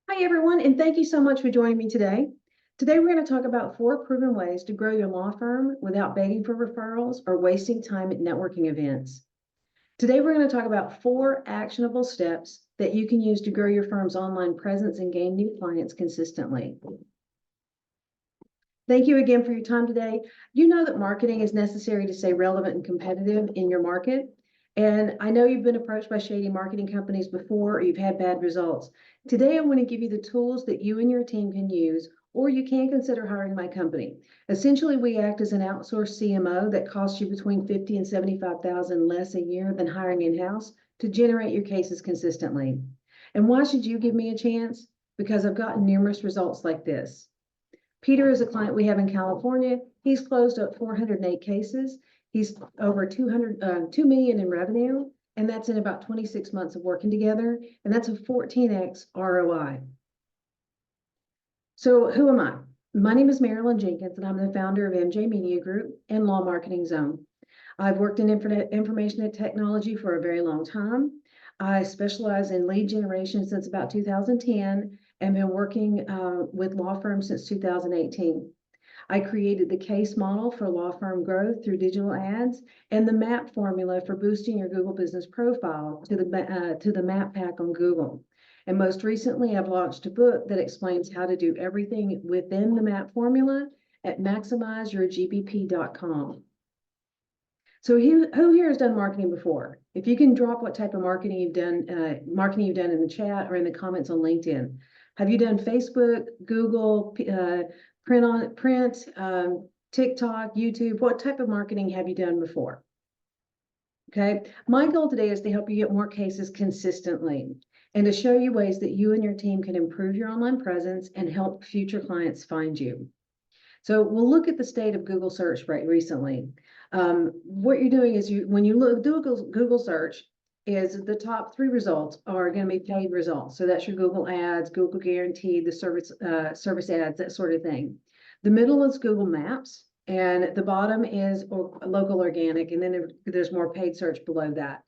Hi, everyone, and thank you so much for joining me today. Today, we're going to talk about 4 proven ways to grow your law firm without begging for referrals or wasting time at networking events. Today, we're going to talk about 4 actionable steps that you can use to grow your firm's online presence and gain new clients consistently. Thank you again for your time today. You know that marketing is necessary to stay relevant and competitive in your market. And I know you've been approached by shady marketing companies before, or you've had bad results. Today, I want to give you the tools that you and your team can use, or you can consider hiring my company. Essentially, we act as an outsourced CMO that costs you between $50,000 and $75,000 less a year than hiring in-house to generate your cases consistently. And why should you give me a chance? Because I've gotten numerous results like this. Peter is a client we have in California. He's closed up 408 cases. He's over 2 million in revenue, and that's in about 26 months of working together, and that's a 14x ROI. So who am I? My name is Marilyn Jenkins, and I'm the founder of MJ Media Group and Law Marketing Zone. I've worked in information and technology for a very long time. I specialize in lead generation since about 2010 and been working with law firms since 2018. I created the case model for law firm growth through digital ads and the MAP formula for boosting your Google business profile to the MAP pack on Google. And most recently, I've launched a book that explains how to do everything within the MAP formula at maximizeyourgbp.com. So who here has done marketing before? If you can drop what type of marketing you've done in the chat or in the comments on LinkedIn. Have you done Facebook, Google, print, TikTok, YouTube? What type of marketing have you done before? Okay, my goal today is to help you get more cases consistently and to show you ways that you and your team can improve your online presence and help future clients find you. So we'll look at the state of Google search right recently. What you're doing is when you do a Google search, is the top 3 results are going to be paid results. So that's your Google ads, Google guaranteed, the service ads, that sort of thing. The middle is Google Maps, and the bottom is local organic, and then there's more paid search below that.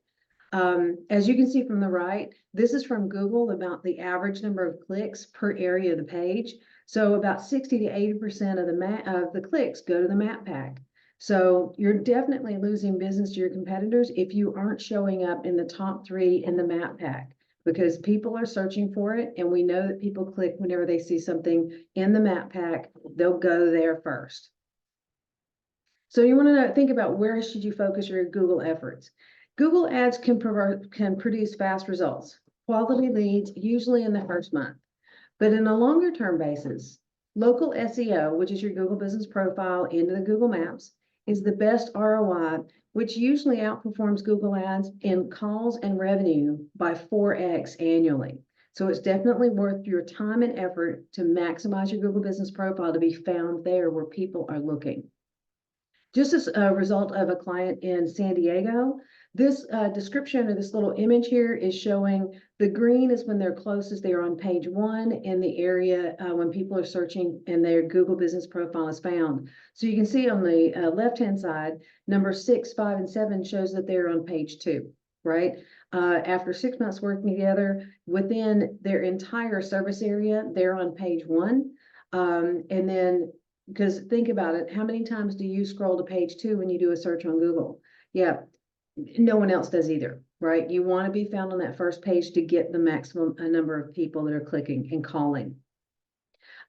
As you can see from the right, this is from Google about the average number of clicks per area of the page. So about 60 to 80% of the clicks go to the map pack. So you're definitely losing business to your competitors if you aren't showing up in the top 3 in the map pack, because people are searching for it. And we know that people click whenever they see something in the map pack, they'll go there first. So you want to think about where should you focus your Google efforts. Google Ads can produce fast results, quality leads, usually in the first month. But in a longer term basis, local SEO, which is your Google business profile into the Google Maps, is the best ROI, which usually outperforms Google Ads in calls and revenue by 4x annually. So it's definitely worth your time and effort to maximize your Google business profile to be found there where people are looking. Just as a result of a client in San Diego, this description or this little image here is showing the green is when they're closest, they are on page 1 in the area when people are searching and their Google business profile is found. So you can see on the left-hand side, number 6, 5, and 7 shows that they're on page 2, right? After 6 months working together within their entire service area, they're on page 1. And then, because think about it, how many times do you scroll to page 2 when you do a search on Google? Yeah, no one else does either, right? You want to be found on that first page to get the maximum number of people that are clicking and calling.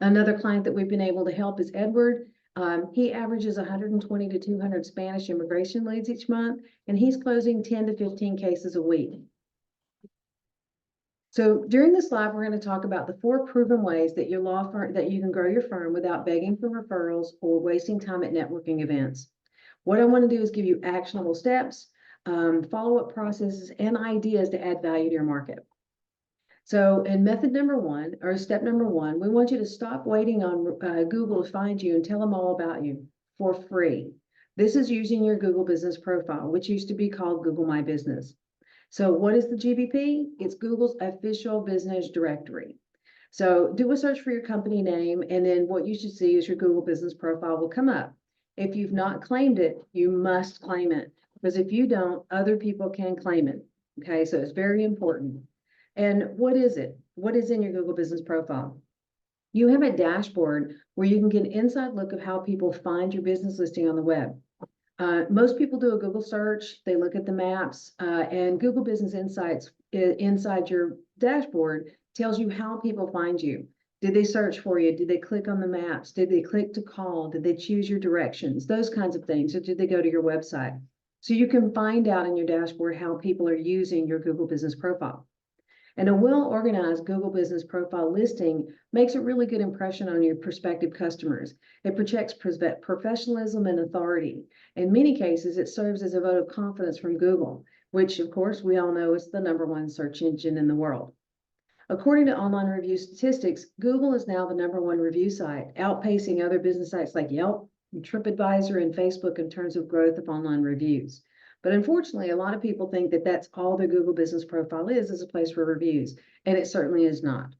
Another client that we've been able to help is Edward. He averages 120 to 200 Spanish immigration leads each month, and he's closing 10 to 15 cases a week. So during this live, we're going to talk about the 4 proven ways that your law firm that you can grow your firm without begging for referrals or wasting time at networking events. What I want to do is give you actionable steps, follow-up processes, and ideas to add value to your market. So in method number 1, or step number 1, we want you to stop waiting on Google to find you and tell them all about you for free. This is using your Google business profile, which used to be called Google My Business. So what is the GBP? It's Google's official business directory. So do a search for your company name, and then what you should see is your Google business profile will come up. If you've not claimed it, you must claim it, because if you don't, other people can claim it. Okay, so it's very important. And what is it? What is in your Google Business Profile? You have a dashboard where you can get an inside look of how people find your business listing on the web. Most people do a Google search, they look at the maps, and Google Business Insights inside your dashboard tells you how people find you. Did they search for you? Did they click on the maps? Did they click to call? Did they choose your directions? Those kinds of things. Or did they go to your website? So you can find out in your dashboard how people are using your Google Business Profile. And a well-organized Google Business Profile listing makes a really good impression on your prospective customers. It projects professionalism and authority. In many cases, it serves as a vote of confidence from Google, which of course we all know is the #1 search engine in the world. According to online review statistics, Google is now the #1 review site, outpacing other business sites like Yelp, TripAdvisor, and Facebook in terms of growth of online reviews. But unfortunately, a lot of people think that that's all their Google Business Profile is a place for reviews, and it certainly is not.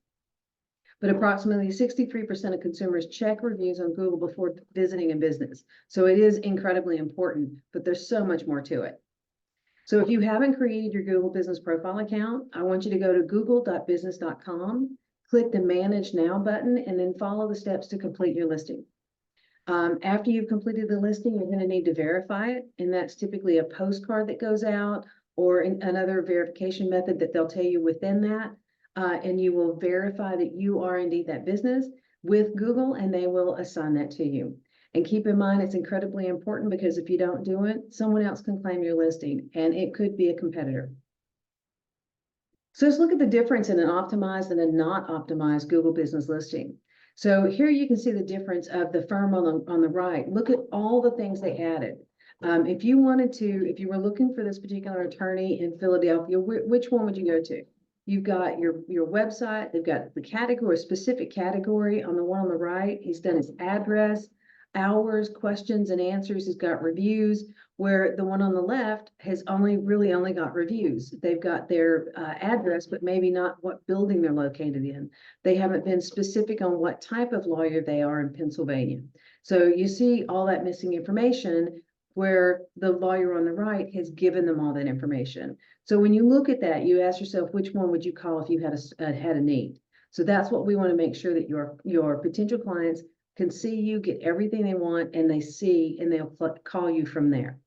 But approximately 63% of consumers check reviews on Google before visiting a business. So it is incredibly important, but there's so much more to it. So if you haven't created your Google Business Profile account, I want you to go to google.business.com, click the Manage Now button, and then follow the steps to complete your listing. After you've completed the listing, you're going to need to verify it, and that's typically a postcard that goes out or another verification method that they'll tell you within that, and you will verify that you are indeed that business with Google, and they will assign that to you. And keep in mind, it's incredibly important because if you don't do it, someone else can claim your listing, and it could be a competitor. So let's look at the difference in an optimized and a not optimized Google business listing. So here you can see the difference of the firm on the right. Look at all the things they added. If you were looking for this particular attorney in Philadelphia, which one would you go to? You've got your website, they've got the category, specific category on the one on the right. He's done his address, hours, questions and answers. He's got reviews, where the one on the left has only got reviews. They've got their address, but maybe not what building they're located in. They haven't been specific on what type of lawyer they are in Pennsylvania. So you see all that missing information where the lawyer on the right has given them all that information. So when you look at that, you ask yourself, which one would you call if you had a need? So that's what we want to make sure that your potential clients can see you, get everything they want, and they see, and they'll call you from there.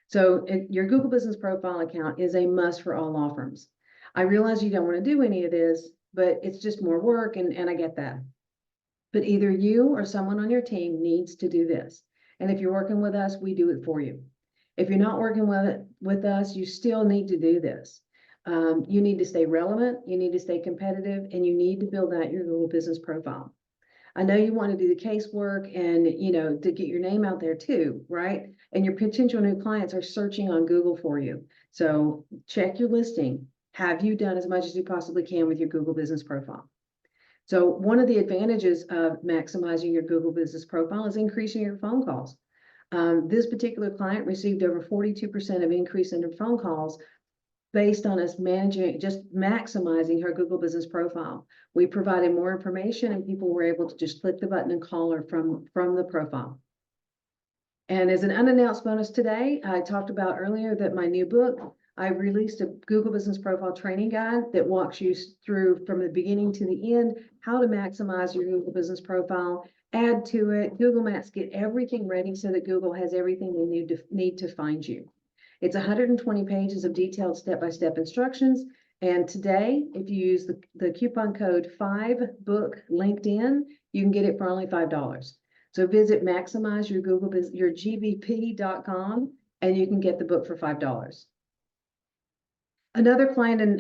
So your Google Business Profile account is a must for all law firms. I realize you don't want to do any of this, but it's just more work, and I get that. But either you or someone on your team needs to do this. And if you're working with us, we do it for you. If you're not working with us, you still need to do this. You need to stay relevant, you need to stay competitive, and you need to build out your Google Business Profile. I know you want to do the casework and, to get your name out there too, right? And your potential new clients are searching on Google for you. So check your listing. Have you done as much as you possibly can with your Google Business Profile? So one of the advantages of maximizing your Google Business Profile is increasing your phone calls. This particular client received over 42% of increase in their phone calls based on us maximizing her Google Business Profile. We provided more information and people were able to just click the button and call her from the profile. And as an unannounced bonus today, I talked about earlier that my new book, I released a Google Business Profile training guide that walks you through from the beginning to the end, how to maximize your Google Business Profile, add to it, Google Maps, get everything ready so that Google has everything they need to find you. It's 120 pages of detailed step-by-step instructions. And today, if you use the coupon code 5BOOK-LinkedIn, you can get it for only $5. So visit maximizeyourGBP.com and you can get the book for $5. Another client in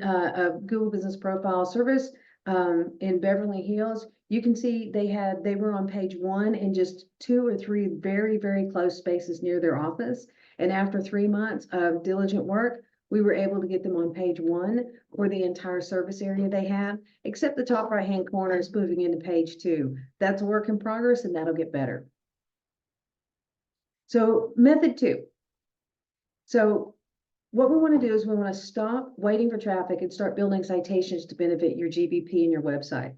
Google Business Profile service in Beverly Hills, you can see they were on page 1 in just 2 or 3 very, very close spaces near their office. And after 3 months of diligent work, we were able to get them on page 1 for the entire service area they have, except the top right-hand corner is moving into page 2. That's a work in progress, and that'll get better. So method 2. So what we want to do is we want to stop waiting for traffic and start building citations to benefit your GBP and your website.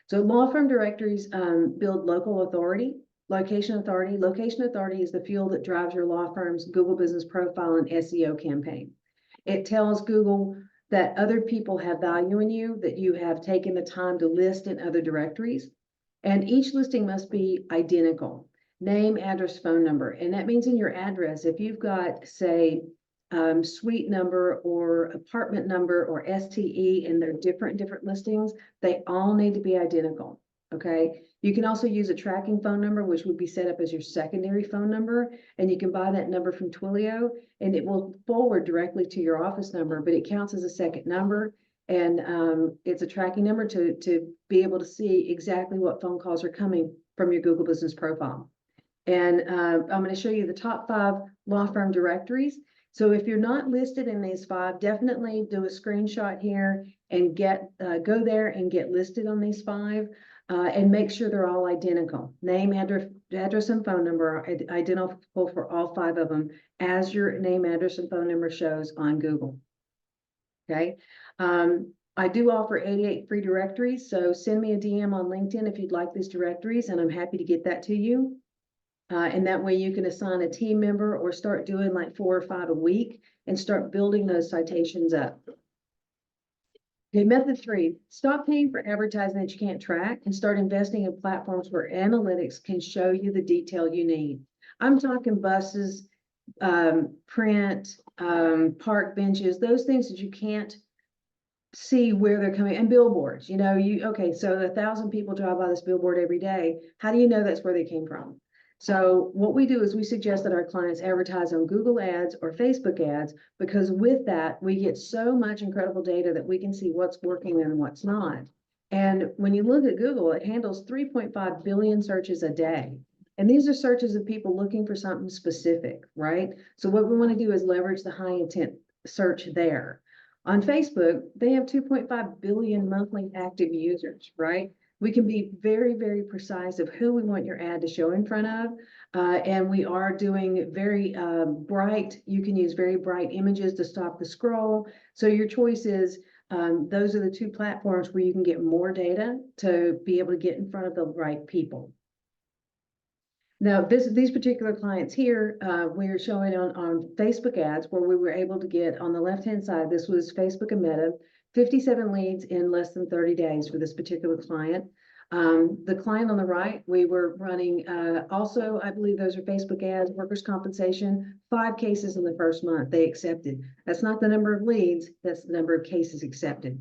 So law firm directories build local authority. Location authority. Location authority is the fuel that drives your law firm's Google Business Profile and SEO campaign. It tells Google that other people have value in you, that you have taken the time to list in other directories. And each listing must be identical: name, address, phone number. And that means in your address, if you've got, say, suite number or apartment number or STE, and they're different listings, they all need to be identical. Okay. You can also use a tracking phone number, which would be set up as your secondary phone number. And you can buy that number from Twilio, and it will forward directly to your office number, but it counts as a second number. And it's a tracking number to be able to see exactly what phone calls are coming from your Google Business Profile. And I'm going to show you the top 5 law firm directories. So if you're not listed in these 5, definitely do a screenshot here and go there and get listed on these 5, and make sure they're all identical. Name, address, and phone number are identical for all 5 of them, as your name, address, and phone number shows on Google. Okay. I do offer 88 free directories, so send me a DM on LinkedIn if you'd like these directories, and I'm happy to get that to you. And that way you can assign a team member or start doing like 4 or 5 a week and start building those citations up. Okay, method 3, stop paying for advertising that you can't track and start investing in platforms where analytics can show you the detail you need. I'm talking buses, print, park benches, those things that you can't see where they're coming, and billboards. Okay, so 1,000 people drive by this billboard every day. How do you know that's where they came from? So what we do is we suggest that our clients advertise on Google Ads or Facebook ads, because with that, we get so much incredible data that we can see what's working and what's not. And when you look at Google, it handles 3.5 billion searches a day. And these are searches of people looking for something specific, right? So what we want to do is leverage the high intent search there. On Facebook, they have 2.5 billion monthly active users, right? We can be very, very precise of who we want your ad to show in front of. And we are doing very bright, you can use very bright images to stop the scroll. So your choice is, those are the 2 platforms where you can get more data to be able to get in front of the right people. Now, these particular clients here, we're showing on Facebook ads, where we were able to get, on the left-hand side, this was Facebook and Meta, 57 leads in less than 30 days for this particular client. The client on the right, we were running, also, I believe those are Facebook ads, workers' compensation, 5 cases in the first month they accepted. That's not the number of leads, that's the number of cases accepted.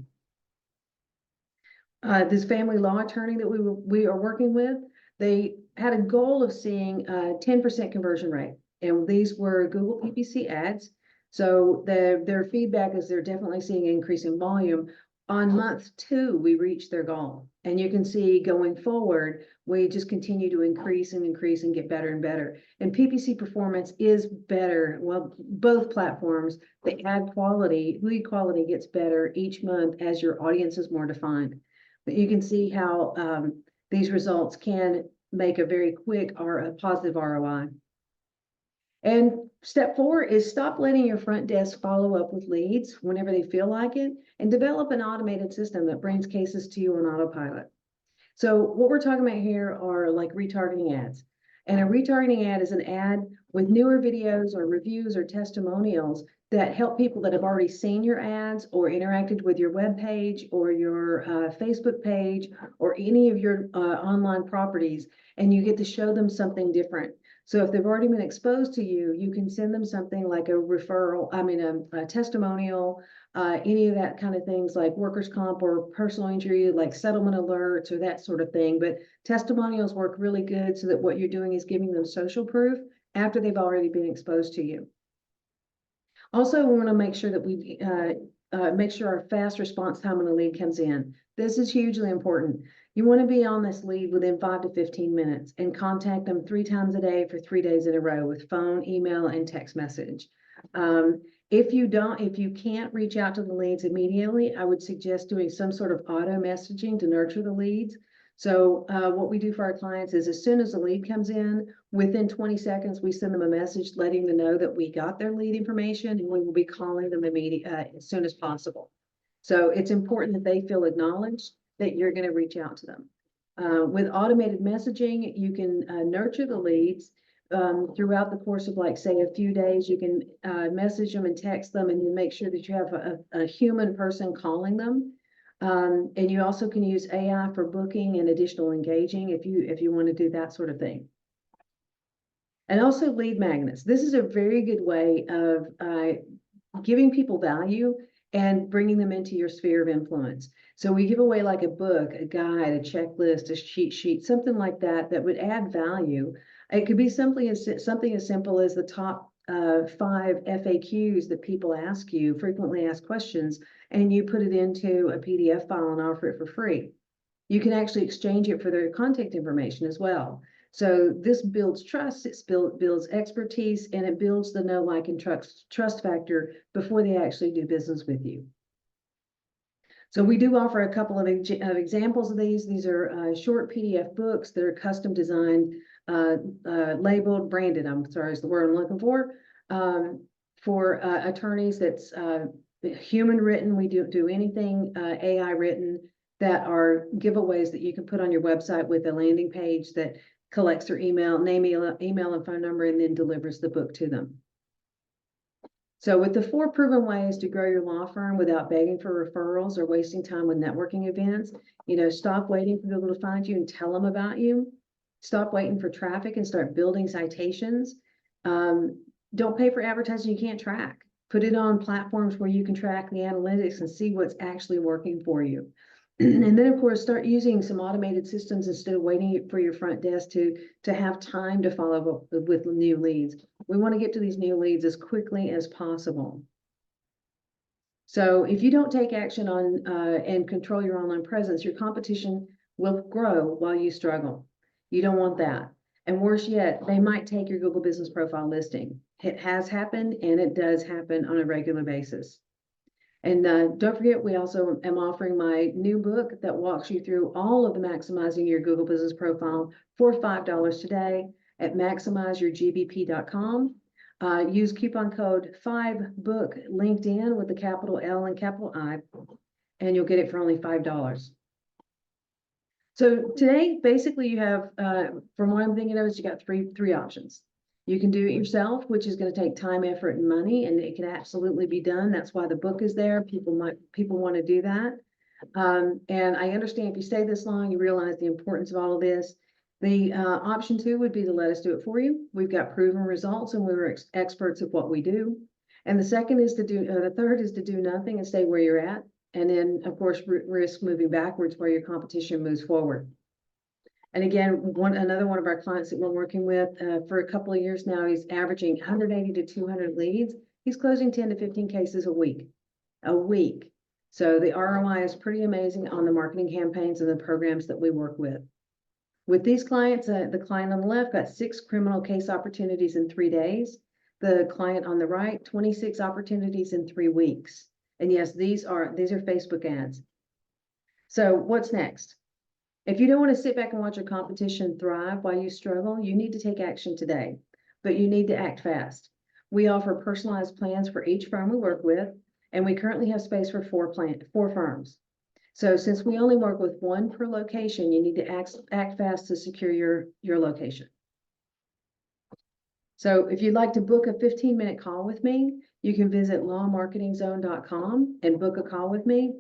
This family law attorney that we are working with, they had a goal of seeing a 10% conversion rate, and these were Google PPC ads. So their feedback is they're definitely seeing an increase in volume. On month 2, we reached their goal, and you can see going forward, we just continue to increase and get better and better. And PPC performance is better. Well, both platforms, the ad quality, lead quality gets better each month as your audience is more defined. But you can see how these results can make a very quick or a positive ROI. And step 4 is stop letting your front desk follow up with leads whenever they feel like it, and develop an automated system that brings cases to you on autopilot. So what we're talking about here are like retargeting ads. And a retargeting ad is an ad with newer videos or reviews or testimonials that help people that have already seen your ads or interacted with your web page or your Facebook page or any of your online properties, and you get to show them something different. So if they've already been exposed to you, you can send them something like a referral, a testimonial, any of that kind of things like workers' comp or personal injury, like settlement alerts or that sort of thing. But testimonials work really good, so that what you're doing is giving them social proof after they've already been exposed to you. Also, we want to make sure that we make sure our fast response time when a lead comes in. This is hugely important. You want to be on this lead within 5 to 15 minutes and contact them 3 times a day for 3 days in a row with phone, email, and text message. If you can't reach out to the leads immediately, I would suggest doing some sort of auto messaging to nurture the leads. So what we do for our clients is, as soon as the lead comes in, within 20 seconds, we send them a message letting them know that we got their lead information, and we will be calling them as soon as possible. So it's important that they feel acknowledged, that you're going to reach out to them. With automated messaging, you can nurture the leads throughout the course of, like, say, a few days, you can message them and text them, and then make sure that you have a human person calling them. And you also can use AI for booking and additional engaging if you want to do that sort of thing. And also lead magnets. This is a very good way of giving people value and bringing them into your sphere of influence. So we give away like a book, a guide, a checklist, a cheat sheet, something like that that would add value. It could be something as simple as the top 5 FAQs that people ask you, frequently asked questions, and you put it into a PDF file and offer it for free. You can actually exchange it for their contact information as well. So this builds trust, it builds expertise, and it builds the know, like, and trust factor before they actually do business with you. So we do offer a couple of examples of these. These are short PDF books that are custom designed, labeled, branded, I'm sorry, is the word I'm looking for attorneys. That's human written. We do anything AI written, that are giveaways that you can put on your website with a landing page that collects their email, email and phone number, and then delivers the book to them. So with the 4 proven ways to grow your law firm without begging for referrals or wasting time with networking events, stop waiting for people to find you and tell them about you. Stop waiting for traffic and start building citations. Don't pay for advertising you can't track. Put it on platforms where you can track the analytics and see what's actually working for you. And then, of course, start using some automated systems instead of waiting for your front desk to have time to follow up with new leads. We want to get to these new leads as quickly as possible. So if you don't take action on and control your online presence, your competition will grow while you struggle. You don't want that. And worse yet, they might take your Google Business Profile listing. It has happened, and it does happen on a regular basis. And don't forget, we also am offering my new book that walks you through all of the maximizing your Google Business Profile for $5 today at maximizeyourgbp.com. Use coupon code 5BOOK LinkedIn with the capital L and capital I, and you'll get it for only $5. So today, basically, you have, from what I'm thinking of, is you got three options. You can do it yourself, which is going to take time, effort, and money, and it can absolutely be done. That's why the book is there. People want to do that. And I understand if you stay this long, you realize the importance of all of this. The option 2 would be to let us do it for you. We've got proven results, and we're experts at what we do. And the third is to do nothing and stay where you're at. And then, of course, risk moving backwards where your competition moves forward. And again, another one of our clients that we're working with for a couple of years now, he's averaging 180 to 200 leads. He's closing 10 to 15 cases a week. So the ROI is pretty amazing on the marketing campaigns and the programs that we work with. With these clients, the client on the left got 6 criminal case opportunities in 3 days. The client on the right, 26 opportunities in 3 weeks. And yes, these are Facebook ads. So what's next? If you don't want to sit back and watch your competition thrive while you struggle, you need to take action today, but you need to act fast. We offer personalized plans for each firm we work with, and we currently have space for 4 firms. So since we only work with 1 per location, you need to act fast to secure your location. So if you'd like to book a 15-minute call with me, you can visit lawmarketingzone.com and book a call with me.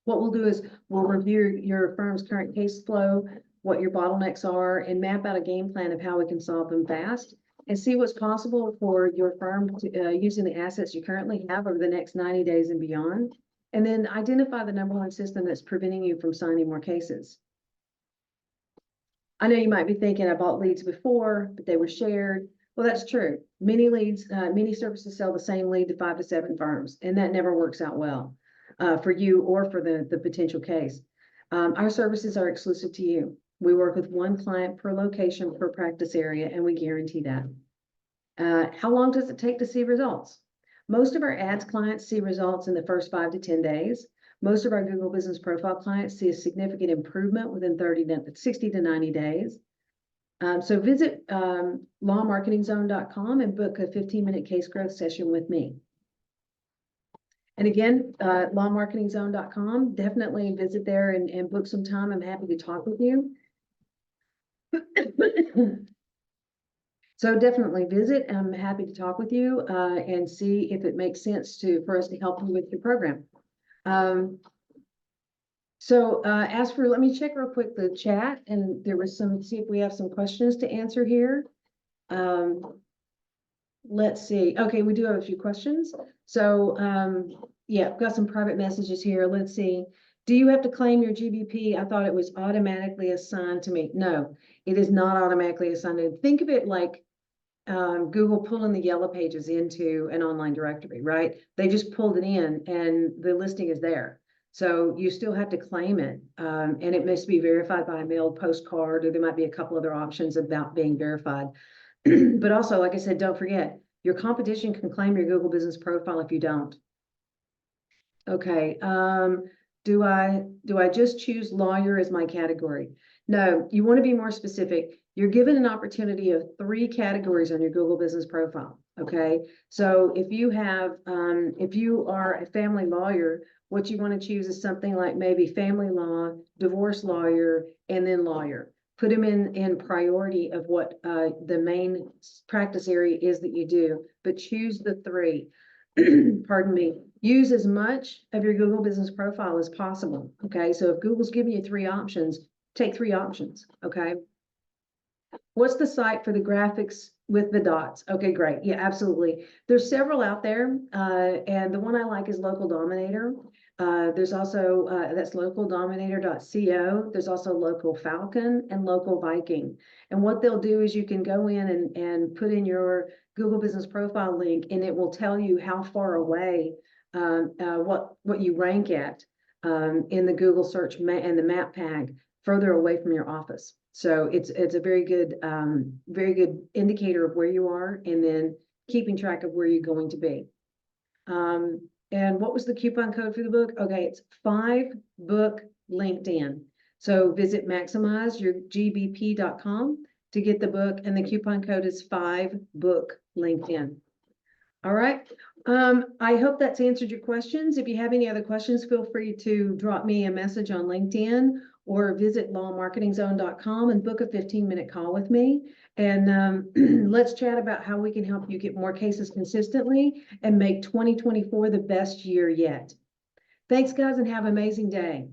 What we'll do is we'll review your firm's current case flow, what your bottlenecks are, and map out a game plan of how we can solve them fast and see what's possible for your firm to, using the assets you currently have over the next 90 days and beyond. And then identify the #1 system that's preventing you from signing more cases. I know you might be thinking, I bought leads before, but they were shared. Well, that's true. Many services sell the same lead to 5 to 7 firms, and that never works out well. For you or for the potential case. Our services are exclusive to you. We work with 1 client per location per practice area, and we guarantee that. How long does it take to see results? Most of our ads clients see results in the first 5 to 10 days. Most of our Google Business Profile clients see a significant improvement within 60 to 90 days. So visit lawmarketingzone.com and book a 15-minute case growth session with me. And again, lawmarketingzone.com, definitely visit there and book some time. I'm happy to talk with you. So definitely visit. I'm happy to talk with you and see if it makes sense for us to help you with your program. Let me check real quick the chat, and there was see if we have some questions to answer here. Let's see. Okay, we do have a few questions. So, yeah, I've got some private messages here. Let's see. Do you have to claim your GBP? I thought it was automatically assigned to me. No, it is not automatically assigned. Think of it like Google pulling the yellow pages into an online directory, right? They just pulled it in and the listing is there. So you still have to claim it. And it must be verified by a mailed postcard, or there might be a couple other options about being verified. But also, like I said, don't forget, your competition can claim your Google business profile if you don't. Okay. Do I just choose lawyer as my category? No, you want to be more specific. You're given an opportunity of 3 categories on your Google business profile. Okay. So if you are a family lawyer, what you want to choose is something like maybe family law, divorce lawyer, and then lawyer. Put them in priority of what the main practice area is that you do, but choose the 3. Pardon me. Use as much of your Google business profile as possible. Okay. So if Google's giving you 3 options, take 3 options. Okay. What's the site for the graphics with the dots? Okay, great. Yeah, absolutely. There's several out there. And the one I like is Local Dominator. There's also, that's localdominator.co. There's also Local Falcon and Local Viking. And what they'll do is you can go in and put in your Google business profile link, and it will tell you how far away, what you rank at in the Google search and the map pack further away from your office. So it's a very good indicator of where you are, and then keeping track of where you're going to be. And what was the coupon code for the book? Okay, it's 5book LinkedIn. So visit maximizeyourgbp.com to get the book, and the coupon code is 5book LinkedIn. All right. I hope that's answered your questions. If you have any other questions, feel free to drop me a message on LinkedIn or visit lawmarketingzone.com and book a 15-minute call with me. And let's chat about how we can help you get more cases consistently and make 2024 the best year yet. Thanks, guys, and have an amazing day.